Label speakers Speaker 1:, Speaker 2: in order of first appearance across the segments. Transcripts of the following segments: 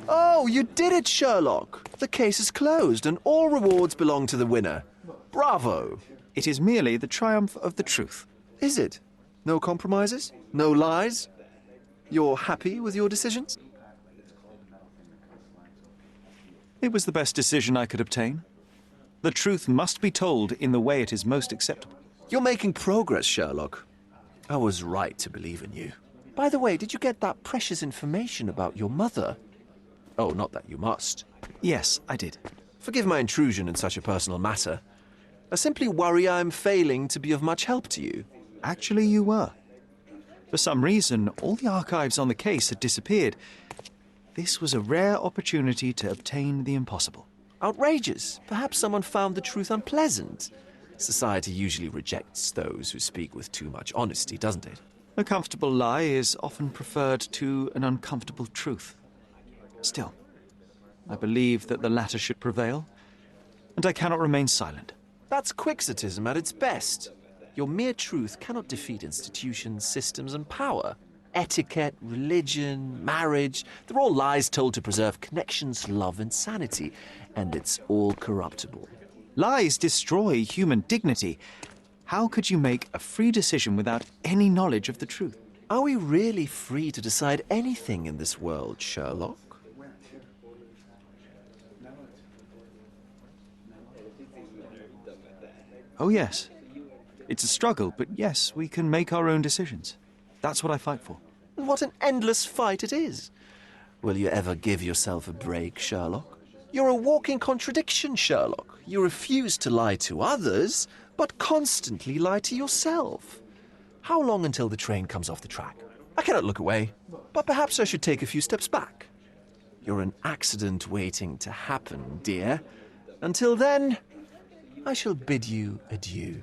Speaker 1: Oh, you did it, Sherlock! The case is closed and all rewards belong to the winner. Bravo!
Speaker 2: It is merely the triumph of the truth.
Speaker 1: Is it? No compromises? No lies? You're happy with your decisions?
Speaker 2: It was the best decision I could obtain. The truth must be told in the way it is most acceptable.
Speaker 1: You're making progress, Sherlock. I was right to believe in you. By the way, did you get that precious information about your mother? Oh, not that you must.
Speaker 2: Yes, I did.
Speaker 1: Forgive my intrusion in such a personal matter. I simply worry I'm failing to be of much help to you.
Speaker 2: Actually, you were. For some reason, all the archives on the case had disappeared. This was a rare opportunity to obtain the impossible.
Speaker 1: Outrageous. Perhaps someone found the truth unpleasant. Society usually rejects those who speak with too much honesty, doesn't it?
Speaker 2: A comfortable lie is often preferred to an uncomfortable truth. Still, I believe that the latter should prevail, and I cannot remain silent.
Speaker 1: That's quixotism at its best. Your mere truth cannot defeat institutions, systems, and power. Etiquette, religion, marriage, they're all lies told to preserve connections, love, and sanity, and it's all corruptible.
Speaker 2: Lies destroy human dignity. How could you make a free decision without any knowledge of the truth?
Speaker 1: Are we really free to decide anything in this world, Sherlock?
Speaker 2: Oh, yes. It's a struggle, but yes, we can make our own decisions. That's what I fight for.
Speaker 1: What an endless fight it is. Will you ever give yourself a break, Sherlock? You're a walking contradiction, Sherlock. You refuse to lie to others, but constantly lie to yourself. How long until the train comes off the track? I cannot look away, but perhaps I should take a few steps back. You're an accident waiting to happen, dear. Until then, I shall bid you adieu.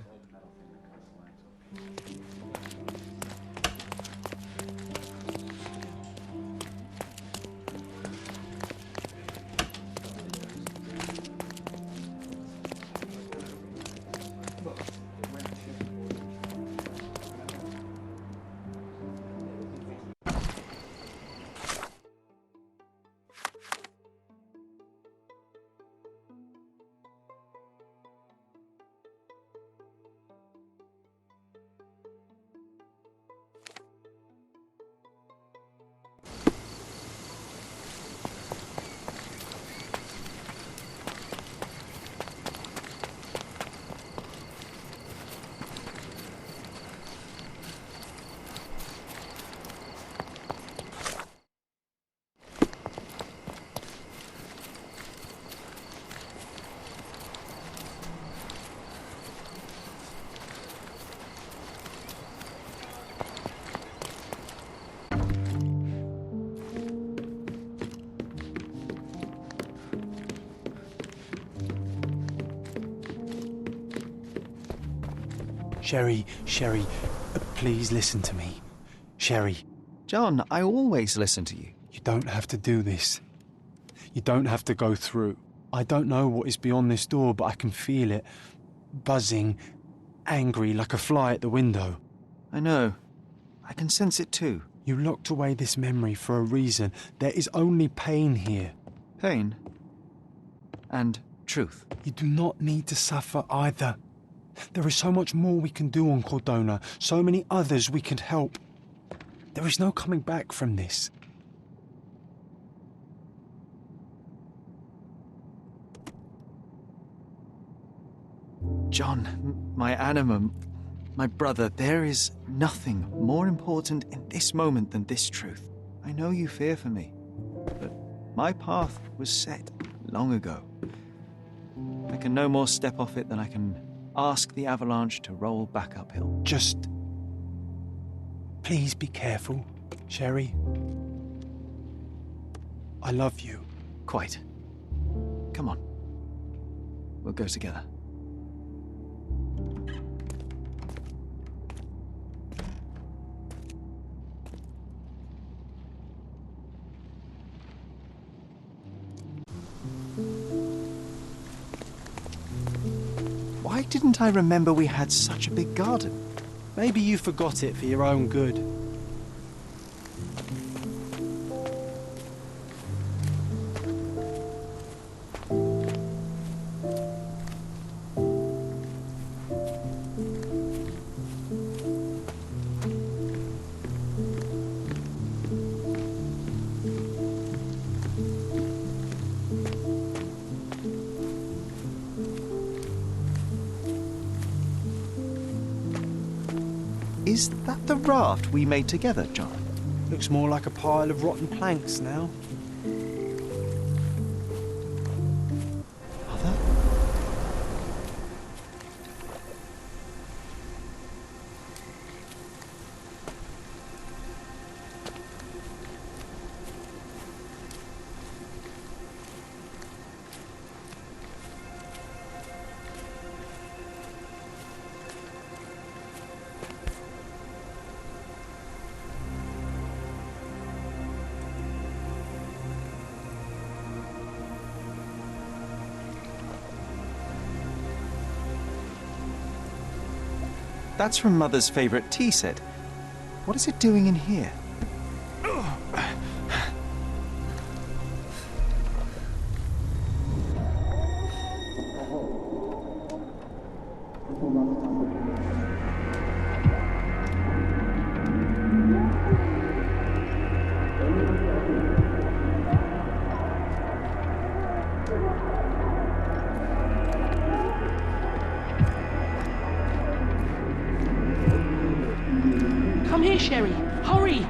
Speaker 3: Sherry, please listen to me. Sherry.
Speaker 2: John, I always listen to you.
Speaker 3: You don't have to do this. You don't have to go through. I don't know what is beyond this door, but I can feel it. Buzzing, angry like a fly at the window.
Speaker 2: I know. I can sense it too.
Speaker 3: You locked away this memory for a reason. There is only pain here.
Speaker 2: Pain. And truth.
Speaker 3: You do not need to suffer either. There is so much more we can do on Cordona, so many others we can help. There is no coming back from this.
Speaker 2: John, my anima, my brother, there is nothing more important in this moment than this truth. I know you fear for me, but my path was set long ago. I can no more step off it than I can ask the avalanche to roll back uphill.
Speaker 3: Just please be careful, Sherry. I love you.
Speaker 2: Quite. Come on. We'll go together. Why didn't I remember we had such a big garden?
Speaker 3: Maybe you forgot it for your own good.
Speaker 2: Is that the raft we made together, John?
Speaker 3: Looks more like a pile of rotten planks now.
Speaker 2: Mother? That's from Mother's favourite tea set. What is it doing in here?
Speaker 4: Come here, Sherry. Hurry!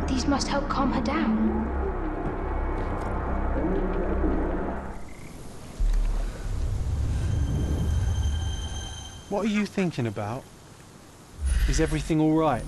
Speaker 5: These must help calm her down.
Speaker 3: What are you thinking about? Is everything all right?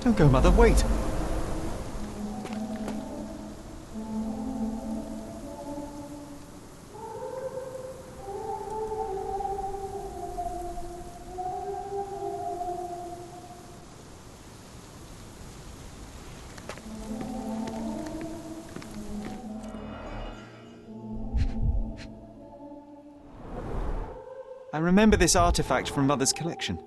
Speaker 2: Don't go, Mother, wait! I remember this artifact from Mother's collection.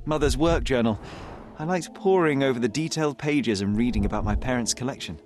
Speaker 2: Mother's work journal. I liked poring over the detailed pages and reading about my parents' collection.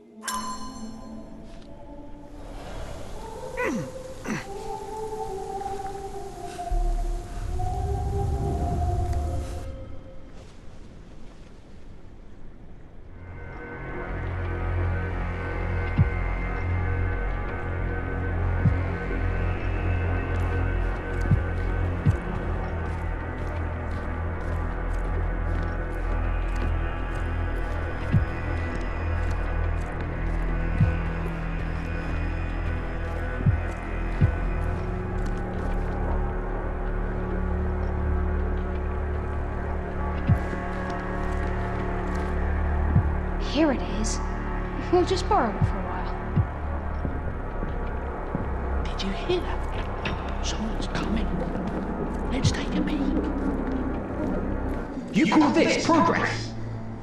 Speaker 5: Here it is. We'll just borrow it for a while.
Speaker 4: Did you hear that? Someone's coming. Let's take a peek.
Speaker 6: You call this progress?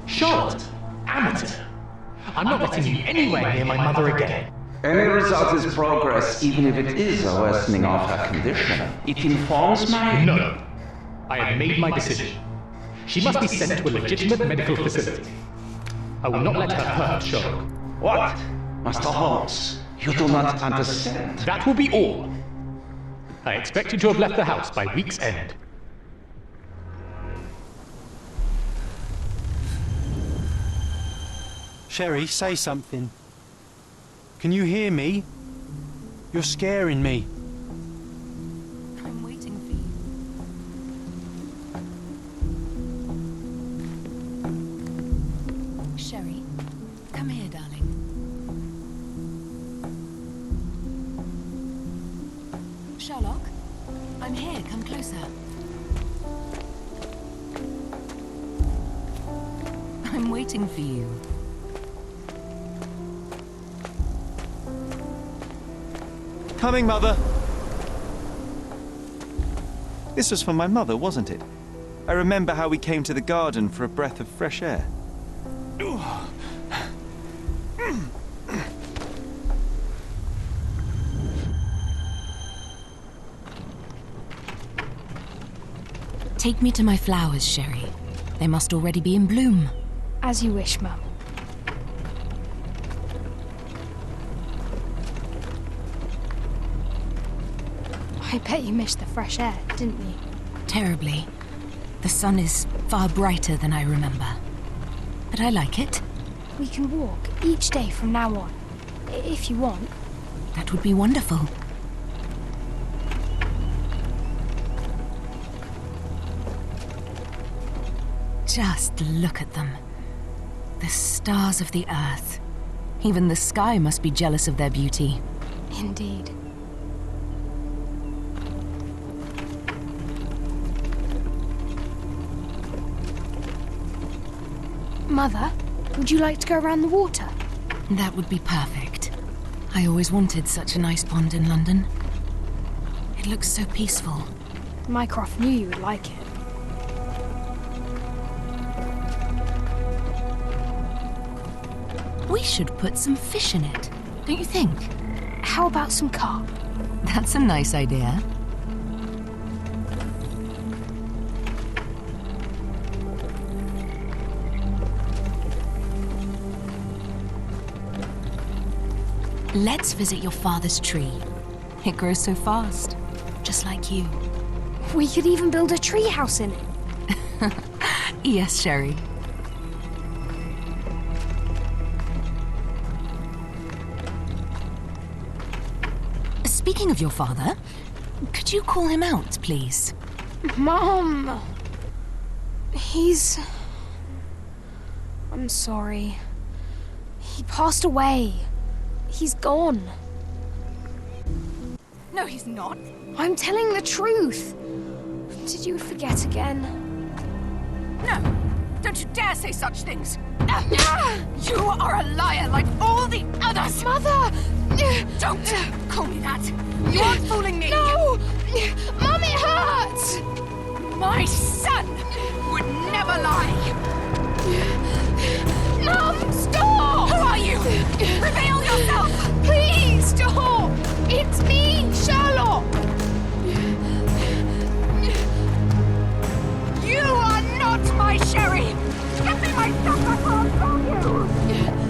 Speaker 6: Charlotte, amateur. I'm not letting you anywhere near my mother again.
Speaker 7: Any result is progress, even if it is a worsening of her condition. It informs my...
Speaker 6: No. I have made my decision. She must be sent to a legitimate medical facility. I will not let her hurt Sherlock.
Speaker 7: What? Master Holmes, You do not understand.
Speaker 6: That will be all. I expect you to have left the house by week's end.
Speaker 3: Sherry, say something. Can you hear me? You're scaring me.
Speaker 8: I'm waiting for you. Sherry, come here, darling. Sherlock, I'm here. Come closer. I'm waiting for you.
Speaker 2: Coming, Mother! This was for my mother, wasn't it? I remember how we came to the garden for a breath of fresh air.
Speaker 8: Take me to my flowers, Sherry. They must already be in bloom.
Speaker 5: As you wish, Mum. I bet you missed the fresh air, didn't you?
Speaker 8: Terribly. The sun is far brighter than I remember. But I like it.
Speaker 5: We can walk each day from now on, if you want.
Speaker 8: That would be wonderful. Just look at them. The stars of the earth. Even the sky must be jealous of their beauty.
Speaker 5: Indeed. Mother, would you like to go around the water?
Speaker 8: That would be perfect. I always wanted such a nice pond in London. It looks so peaceful.
Speaker 5: Mycroft knew you would like it.
Speaker 8: We should put some fish in it, don't you think?
Speaker 5: How about some carp?
Speaker 8: That's a nice idea. Let's visit your father's tree. It grows so fast, just like you.
Speaker 5: We could even build a tree house in it.
Speaker 8: Yes, Sherry. Speaking of your father, could you call him out, please?
Speaker 5: Mom! I'm sorry. He passed away. He's gone.
Speaker 8: No, he's not.
Speaker 5: I'm telling the truth. Did you forget again?
Speaker 8: No! Don't you dare say such things! You are a liar like all the others!
Speaker 5: Mother!
Speaker 8: Don't call me that! You aren't fooling me!
Speaker 5: No! Mum, it hurts!
Speaker 8: My son would never lie!
Speaker 5: Mum, stop!
Speaker 8: Who are you? Reveal yourself!
Speaker 5: Please, stop! It's me, Sherlock!
Speaker 8: You are not my Sherry! Give me my stuff before I kill you!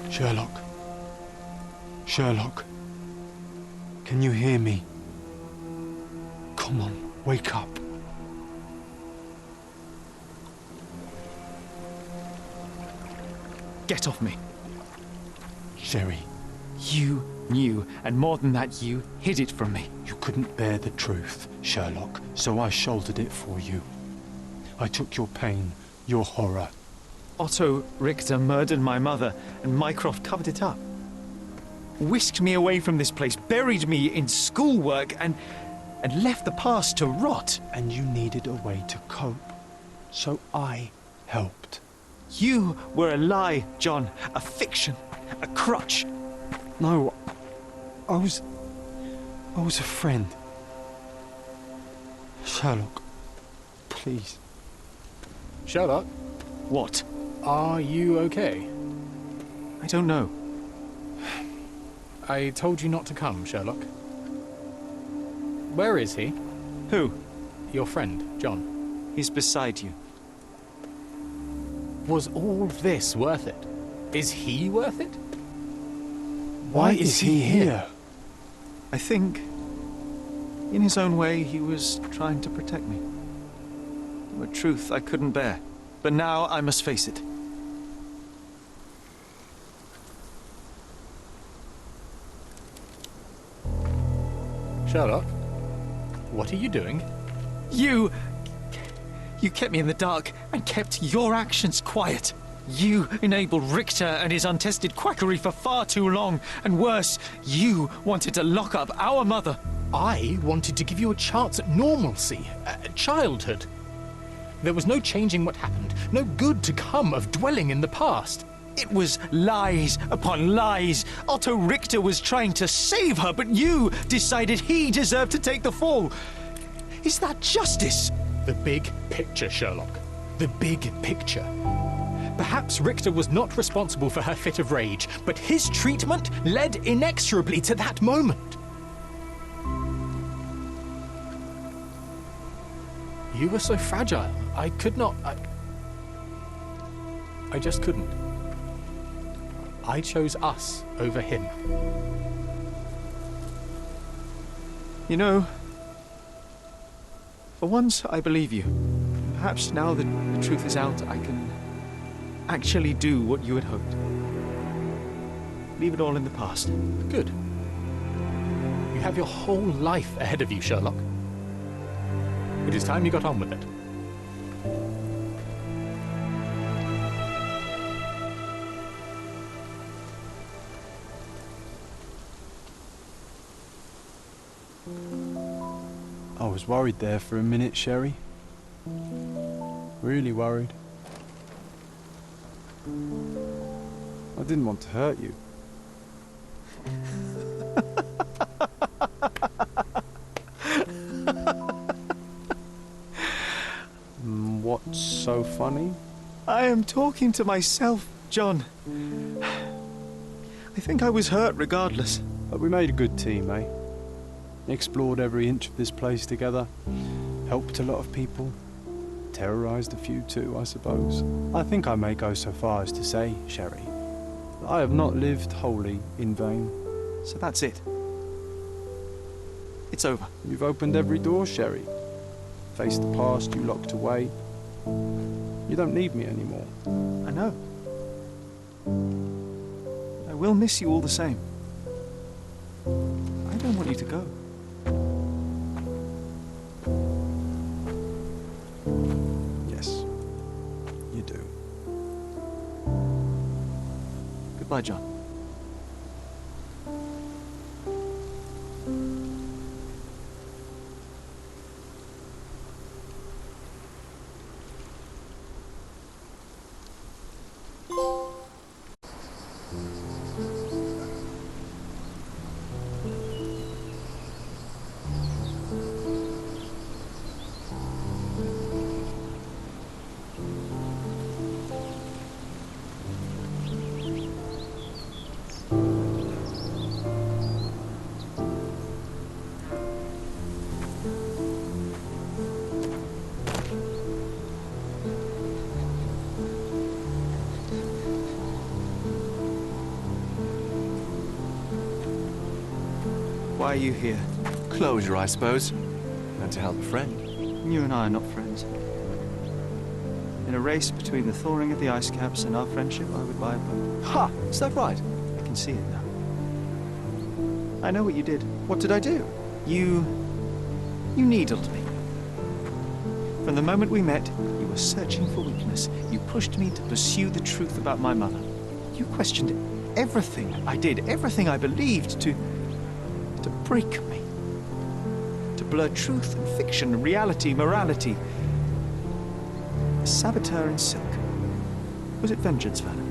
Speaker 3: Sherlock. Sherlock. Can you hear me? Come on, wake up.
Speaker 2: Get off me.
Speaker 3: Sherry,
Speaker 2: You knew, and more than that, you hid it from me.
Speaker 3: you couldn't bear the truth, Sherlock, so I shouldered it for you. I took your pain, your horror.
Speaker 2: Otto Richter murdered my mother, and Mycroft covered it up. Whisked me away from this place, buried me in schoolwork, and left the past to rot.
Speaker 3: And you needed a way to cope, so I helped.
Speaker 2: You were a lie, John, a fiction, a crutch.
Speaker 3: No, I was a friend. Sherlock, please.
Speaker 6: Sherlock,
Speaker 2: What?
Speaker 6: are you okay?
Speaker 2: I don't know.
Speaker 6: I told you not to come, Sherlock. Where is he?
Speaker 2: Who?
Speaker 6: Your friend, John.
Speaker 2: He's beside you.
Speaker 6: Was all this worth it? Is he worth it?
Speaker 3: Why is he here?
Speaker 2: I think, in his own way, he was trying to protect me. A truth I couldn't bear. But now I must face it.
Speaker 6: Sherlock, what are you doing?
Speaker 2: You kept me in the dark and kept your actions quiet. You enabled Richter and his untested quackery for far too long. And worse, you wanted to lock up our mother.
Speaker 6: I wanted to give you a chance at normalcy, childhood. There was no changing what happened, no good to come of dwelling in the past.
Speaker 2: It was lies upon lies. Otto Richter was trying to save her, but you decided he deserved to take the fall. Is that justice?
Speaker 6: The big picture, Sherlock. The big picture. Perhaps Richter was not responsible for her fit of rage, but his treatment led inexorably to that moment. You were so fragile. I could not... I just couldn't. I chose us over him.
Speaker 2: You know, for once I believe you. Perhaps now that the truth is out, I can actually do what you had hoped. Leave it all in the past.
Speaker 6: Good. You have your whole life ahead of you, Sherlock. It is time you got on with it.
Speaker 3: I was worried there for a minute, Sherry. Really worried. I didn't want to hurt you. What's so funny?
Speaker 2: I am talking to myself, John. I think I was hurt regardless.
Speaker 3: But we made a good team, eh? Explored every inch of this place together. Helped a lot of people. Terrorized a few too, I suppose. I think I may go so far as to say, Sherry, that I have not lived wholly in vain.
Speaker 2: So that's it. It's over.
Speaker 3: You've opened every door, Sherry. Faced the past you locked away. You don't need me anymore.
Speaker 2: I know. I will miss you all the same. I don't want you to go.
Speaker 3: Yes, you do.
Speaker 2: Goodbye, John. Why are you here?
Speaker 1: Closure, I suppose. And to help a friend.
Speaker 2: You and I are not friends. In a race between the thawing of the ice caps and our friendship, I would buy a boat.
Speaker 1: Ha! Is that right?
Speaker 2: I can see it now. I know what you did.
Speaker 1: What did I do?
Speaker 2: You needled me. From the moment we met, you were searching for weakness. You pushed me to pursue the truth about my mother. You questioned everything I did, everything I believed, to break me. To blur truth and fiction, reality, morality. A saboteur in silk. Was it vengeance, Werner?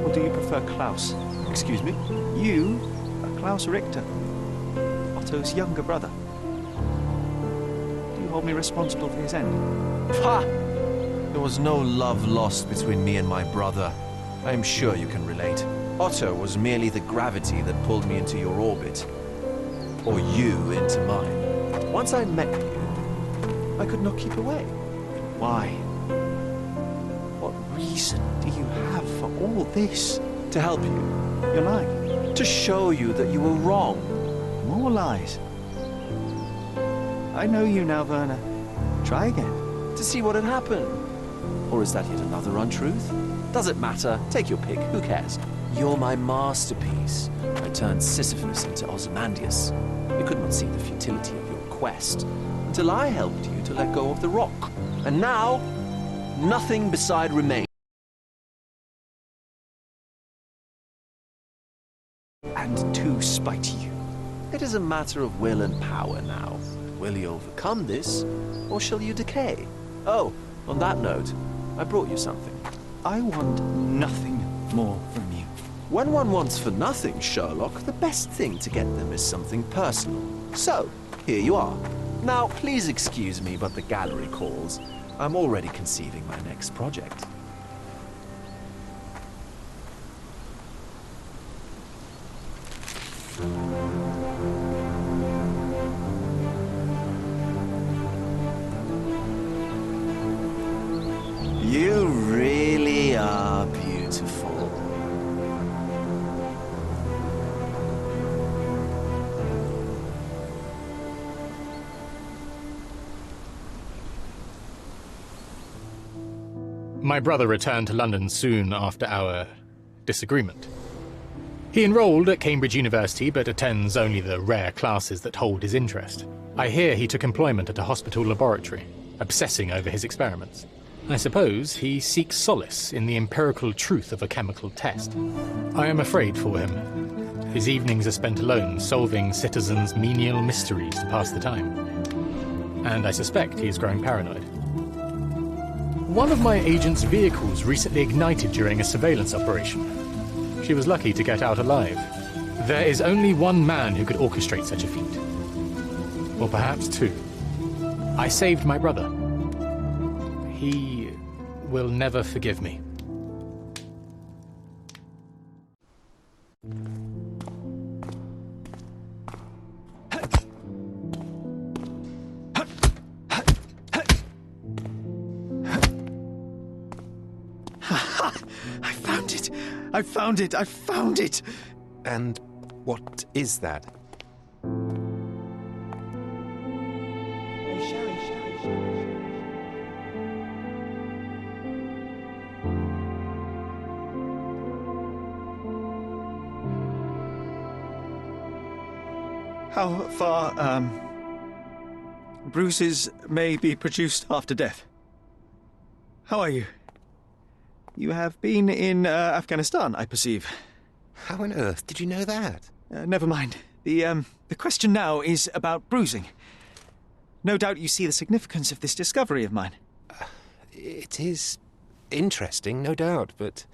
Speaker 2: Or do you prefer Klaus?
Speaker 1: Excuse me?
Speaker 2: You are Klaus Richter, Otto's younger brother. Do you hold me responsible for his end?
Speaker 1: Ha! There was no love lost between me and my brother. I am sure you can relate. Otto was merely the gravity that pulled me into your orbit. Or you into mine. Once I met you, I could not keep away.
Speaker 2: Why? What reason do you have for all this?
Speaker 1: To help you.
Speaker 2: You're lying.
Speaker 1: To show you that you were wrong.
Speaker 2: More lies. I know you now, Werner. Try again.
Speaker 1: To see what had happened. Or is that yet another untruth? Does it matter? Take your pick. Who cares? You're my masterpiece. I turned Sisyphus into Ozymandias. You could not see the futility of your quest until I helped you to let go of the rock. And now, nothing beside remains.
Speaker 2: And to spite you.
Speaker 1: It is a matter of will and power now. Will you overcome this, or shall you decay? Oh, on that note, I brought you something.
Speaker 2: I want nothing more from you.
Speaker 1: When one wants for nothing, Sherlock, the best thing to get them is something personal. So, here you are. Now, please excuse me, but the gallery calls. I'm already conceiving my next project. You really are beautiful.
Speaker 6: My brother returned to London soon after our disagreement. He enrolled at Cambridge University, but attends only the rare classes that hold his interest. I hear he took employment at a hospital laboratory, obsessing over his experiments. I suppose he seeks solace in the empirical truth of a chemical test. I am afraid for him. His evenings are spent alone, solving citizens' menial mysteries to pass the time. And I suspect he is growing paranoid. One of my agent's vehicles recently ignited during a surveillance operation. She was lucky to get out alive. There is only one man who could orchestrate such a feat. Or perhaps two. I saved my brother. He will never forgive me.
Speaker 2: I found it! I found it!
Speaker 9: And what is that?
Speaker 2: How far, bruises may be produced after death? How are you? You have been in Afghanistan, I perceive.
Speaker 9: How on earth did you know that?
Speaker 2: Never mind. The question now is about bruising. No doubt you see the significance of this discovery of mine.
Speaker 9: It is interesting, no doubt, but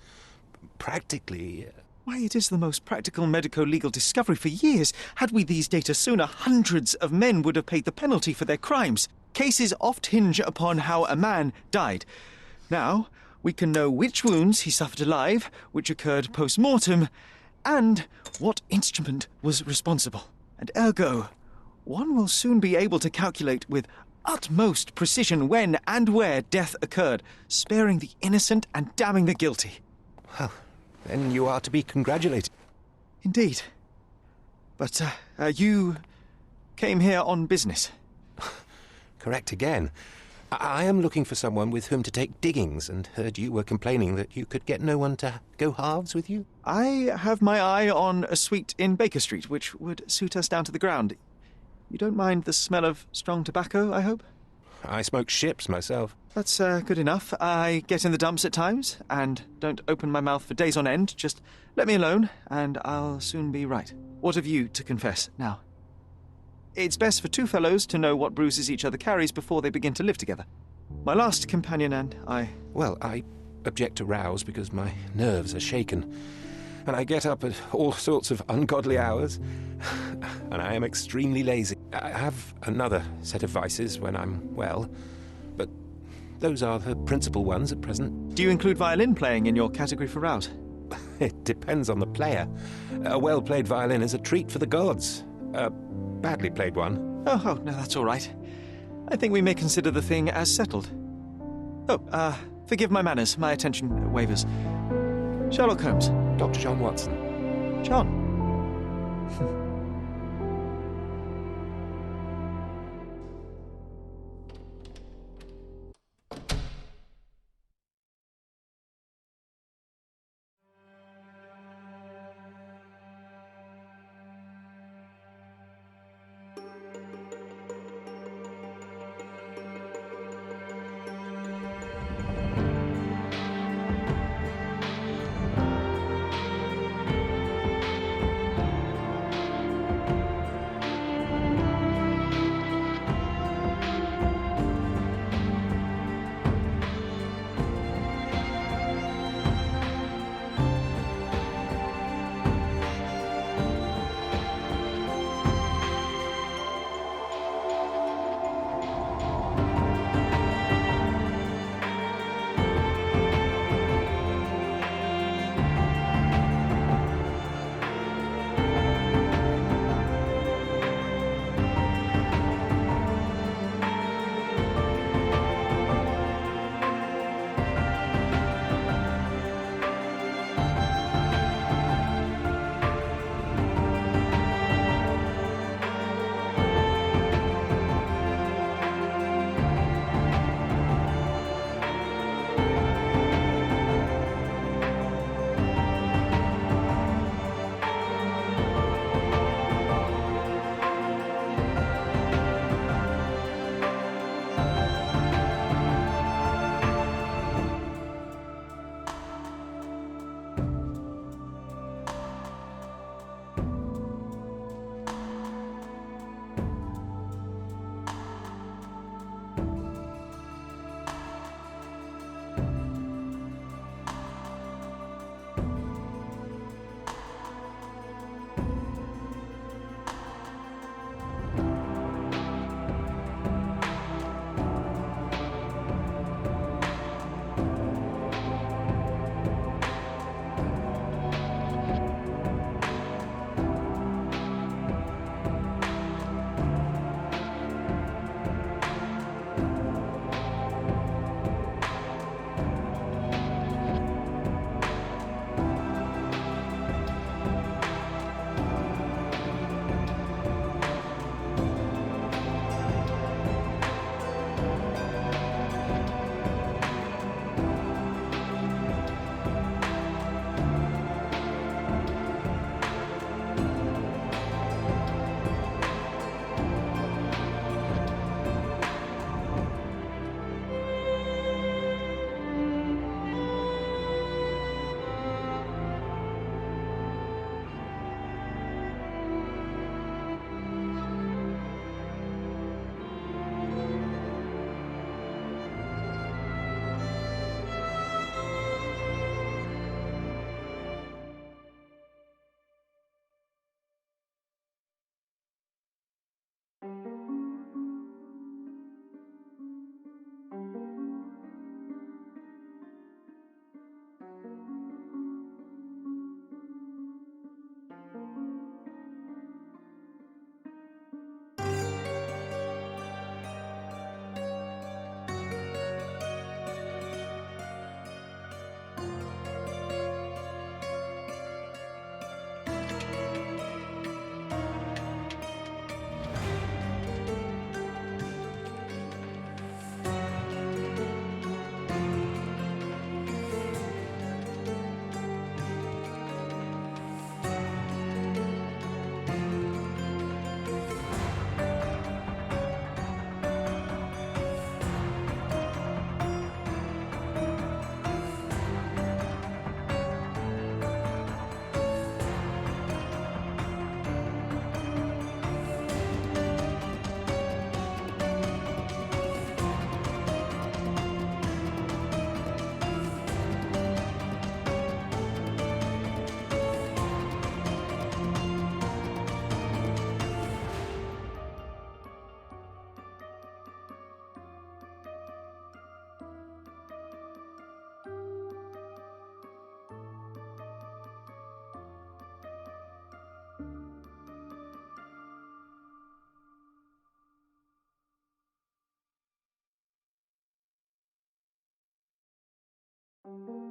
Speaker 9: practically...
Speaker 2: Why, it is the most practical medico-legal discovery for years. Had we these data sooner, hundreds of men would have paid the penalty for their crimes. Cases oft hinge upon how a man died. Now, we can know which wounds he suffered alive, which occurred post-mortem, and what instrument was responsible. And ergo, one will soon be able to calculate with utmost precision when and where death occurred, sparing the innocent and damning the guilty.
Speaker 9: Well, then you are to be congratulated.
Speaker 2: Indeed. But, you came here on business.
Speaker 9: Correct again. I am looking for someone with whom to take diggings, and heard you were complaining that you could get no one to go halves with you.
Speaker 2: I have my eye on a suite in Baker Street, which would suit us down to the ground. You don't mind the smell of strong tobacco, I hope?
Speaker 9: I smoke ships myself.
Speaker 2: That's good enough. I get in the dumps at times, and don't open my mouth for days on end. Just let me alone, and I'll soon be right. What have you to confess now? It's best for two fellows to know what bruises each other carries before they begin to live together. My last companion and I...
Speaker 9: Well, I object to rows because my nerves are shaken, and I get up at all sorts of ungodly hours, and I am extremely lazy. I have another set of vices when I'm well, but those are the principal ones at present.
Speaker 2: Do you include violin playing in your category for rouse?
Speaker 9: It depends on the player. A well-played violin is a treat for the gods. A badly played one.
Speaker 2: Oh, no, that's all right. I think we may consider the thing as settled. Oh, forgive my manners. My attention wavers. Sherlock Holmes.
Speaker 9: Dr. John Watson.
Speaker 2: John.
Speaker 5: you.